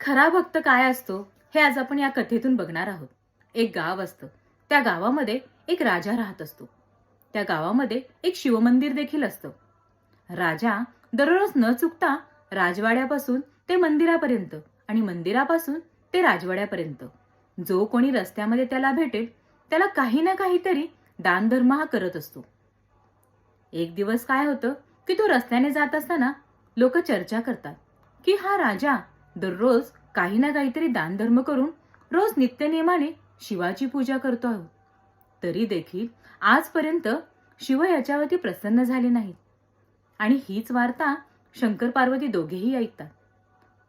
खरा भक्त काय असतो हे आज आपण या कथेतून बघणार आहोत. एक गाव असतं. त्या गावामध्ये एक राजा राहत असतो. त्या गावामध्ये एक शिवमंदिर देखील असतं. राजा दररोज न चुकता राजवाड्यापासून ते मंदिरापर्यंत आणि मंदिरापासून ते राजवाड्यापर्यंत जो कोणी रस्त्यामध्ये त्याला भेटेल त्याला काही ना काहीतरी दानधर्म हा करत असतो. एक दिवस काय होतं की तो रस्त्याने जात असताना लोक चर्चा करतात की हा राजा दररोज काही ना काहीतरी दानधर्म करून रोज नित्यनेमाने शिवाची पूजा करतो आहोत. तरी देखील आजपर्यंत शिव याच्यावरती प्रसन्न झाले नाहीत. आणि हीच वार्ता शंकर पार्वती दोघेही ऐकतात.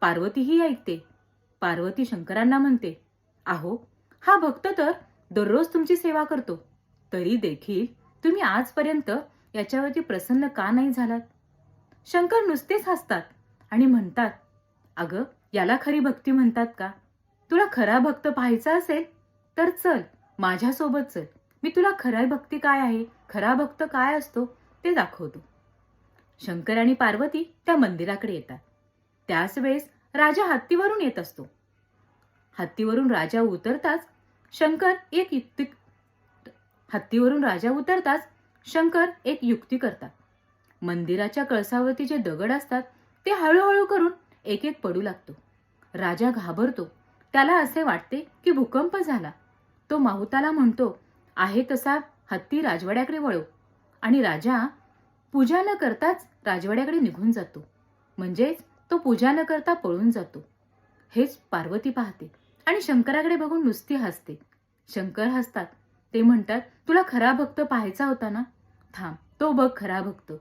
पार्वतीही ऐकते. पार्वती शंकरांना म्हणते, अहो, हा भक्त तर दररोज तुमची सेवा करतो, तरी देखील तुम्ही आजपर्यंत याच्यावरती प्रसन्न का नाही झालात? शंकर नुसतेच हसतात आणि म्हणतात, अगं, याला खरी भक्ती म्हणतात का? तुला खरा भक्त पाहायचा असेल तर चल, माझ्यासोबत चल. मी तुला खरा भक्ती काय आहे, खरा भक्त काय असतो ते दाखवतो. शंकर आणि पार्वती त्या मंदिराकडे येतात. त्याच वेळेस राजा हत्तीवरून येत असतो. हत्तीवरून राजा उतरताच शंकर एक युक्ती हत्तीवरून राजा उतरताच शंकर एक युक्ती करतात. मंदिराच्या कळसावरती जे दगड असतात ते हळूहळू करून एक एक पडू लागतो. राजा घाबरतो. त्याला असे वाटते की भूकंप झाला. तो माहुताला म्हणतो, आहे तसा हत्ती राजवाड्याकडे वळव. आणि राजा पूजा न करताच राजवाड्याकडे निघून जातो. म्हणजेच तो पूजा न करता पळून जातो. हेच पार्वती पाहते आणि शंकराकडे बघून नुसती हसते. शंकर हसतात. ते म्हणतात, तुला खरा भक्त पाहायचा होता ना? थांब, तो बघ खरा भक्त,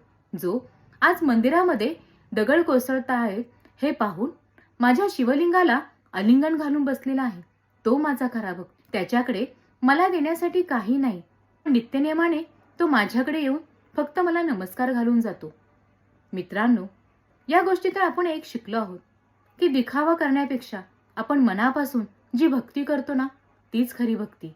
जो आज मंदिरामध्ये दगड कोसळता आहे हे पाहून माझ्या शिवलिंगाला आलिंगन घालून बसलेला आहे. तो माझा खरा भक्त. त्याच्याकडे मला देण्यासाठी काही नाही. नित्यनेमाने तो माझ्याकडे येऊन फक्त मला नमस्कार घालून जातो. मित्रांनो, या गोष्टीतून आपण एक शिकलो आहोत की दिखावा करण्यापेक्षा आपण मनापासून जी भक्ती करतो ना, तीच खरी भक्ती.